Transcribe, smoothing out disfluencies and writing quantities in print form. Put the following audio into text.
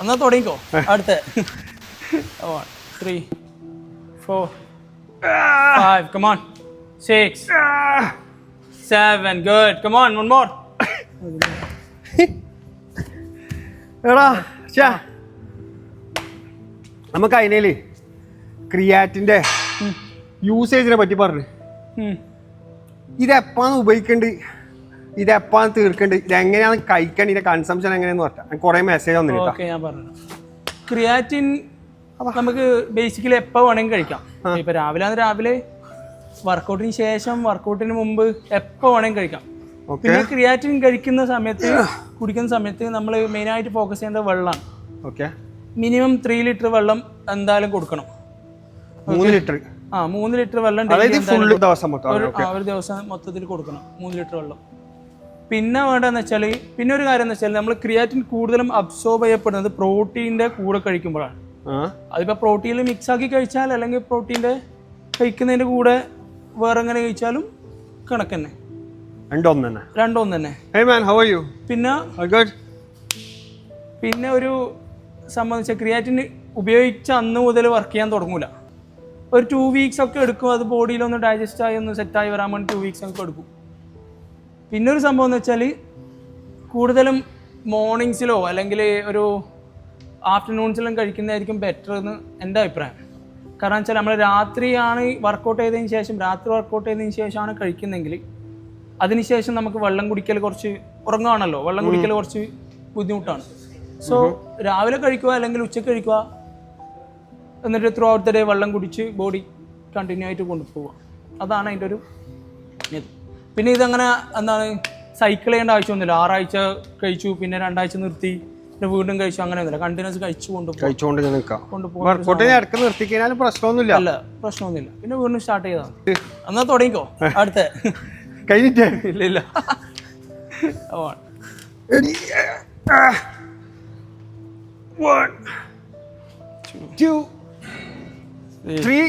എന്നാ തുടങ്ങിക്കോ. അടുത്ത 1 3 4 5 come on 6 7 good come on one more. എടാ നമുക്ക് അതിനേല് ക്രിയാറ്റിന്റെ യൂസേജിനെ പറ്റി പറഞ്ഞു. ഇതെപ്പാന്ന് ഉപയോഗിക്കണ്ട്, ഇതെപ്പാന്ന് തീർക്കണ്ട്, ഇതെങ്ങനെയാണ് കഴിക്കേണ്ടത്, ഇതിന്റെ കൺസംഷൻ എങ്ങനെയാന്ന് പറഞ്ഞാൽ കുറെ മെസ്സേജ് വന്നില്ല. ഓക്കെ, ഞാൻ പറഞ്ഞു. ക്രിയാറ്റിൻ നമുക്ക് ബേസിക്കലി എപ്പോൾ വേണമെങ്കിൽ കഴിക്കാം. ഇപ്പൊ രാവിലെ വർക്കൗട്ടിന് ശേഷം, വർക്കൗട്ടിന് മുമ്പ് എപ്പോൾ വേണമെങ്കിൽ കഴിക്കാം. പിന്നെ ക്രിയാറ്റിൻ കുടിക്കുന്ന സമയത്ത് നമ്മൾ മെയിനായിട്ട് ഫോക്കസ് ചെയ്യേണ്ടത് വെള്ളമാണ്. ഓക്കെ, മിനിമം 3 ലിറ്റർ വെള്ളം എന്തായാലും കൊടുക്കണം. 3 ലിറ്റർ 3 ലിറ്റർ വെള്ളം ഒരു ദിവസം മൊത്തത്തിൽ കൊടുക്കണം, 3 ലിറ്റർ വെള്ളം. പിന്നെ വേണ്ടതെന്ന് വെച്ചാൽ, പിന്നെ ഒരു കാര്യം എന്ന് വെച്ചാൽ, നമ്മൾ ക്രിയാറ്റിൻ കൂടുതലും അബ്സോർബ് ചെയ്യപ്പെടുന്നത് പ്രോട്ടീൻ്റെ കൂടെ കഴിക്കുമ്പോഴാണ്. അതിപ്പോൾ പ്രോട്ടീനിൽ മിക്സ് ആക്കി കഴിച്ചാൽ, അല്ലെങ്കിൽ പ്രോട്ടീൻ്റെ കഴിക്കുന്നതിൻ്റെ കൂടെ വേറെ എങ്ങനെ കഴിച്ചാലും കണക്ക് തന്നെ, രണ്ടൊന്നും തന്നെ. പിന്നെ ഒരു സംബന്ധിച്ച ക്രിയാറ്റിൻ ഉപയോഗിച്ച അന്ന് മുതൽ വർക്ക് ചെയ്യാൻ തുടങ്ങൂല. ഒരു 2 വീക്സ് ഒക്കെ എടുക്കും, അത് ബോഡിയിലൊന്ന് ഡൈജസ്റ്റ് ആയി ഒന്ന് സെറ്റായി വരാൻ വേണ്ടി 2 വീക്സ് ഒക്കെ എടുക്കും. പിന്നെ ഒരു സംഭവം എന്ന് വെച്ചാൽ, കൂടുതലും മോർണിംഗ്സിലോ അല്ലെങ്കിൽ ഒരു ആഫ്റ്റർനൂൺസിലും കഴിക്കുന്നതായിരിക്കും ബെറ്റർ എന്ന് എൻ്റെ അഭിപ്രായം. കാരണം വെച്ചാൽ നമ്മൾ രാത്രിയാണ് വർക്കൗട്ട് ചെയ്തതിന് ശേഷമാണ് കഴിക്കുന്നതെങ്കിൽ, അതിനുശേഷം നമുക്ക് വെള്ളം കുടിക്കൽ കുറച്ച് ഉറങ്ങുകയാണല്ലോ, വെള്ളം കുടിക്കൽ കുറച്ച് ബുദ്ധിമുട്ടാണ്. സോ രാവിലെ കഴിക്കുക അല്ലെങ്കിൽ ഉച്ചയ്ക്ക് കഴിക്കുക, എന്നിട്ട് ത്രൂ ഔട്ട് ദ ഡേ വെള്ളം കുടിച്ച് ബോഡി കണ്ടിന്യൂ ആയിട്ട് കൊണ്ടുപോവുക. അതാണ് അതിൻ്റെ ഒരു ഇത്. പിന്നെ ഇതങ്ങനെ എന്താണ് സൈക്കിൾ ചെയ്യേണ്ട ആവശ്യമൊന്നുമില്ല. 6 ആഴ്ച കഴിച്ചു, പിന്നെ 2 ആഴ്ച നിർത്തി, പിന്നെ വീണ്ടും കഴിച്ചു, അങ്ങനെയൊന്നുമില്ല. കണ്ടിന്യൂസ് പ്രശ്നമൊന്നുമില്ല. പിന്നെ വീണ്ടും സ്റ്റാർട്ട് ചെയ്താൽ എന്നാ തുടങ്ങിക്കോ. അടുത്ത ഇല്ല 1 2 3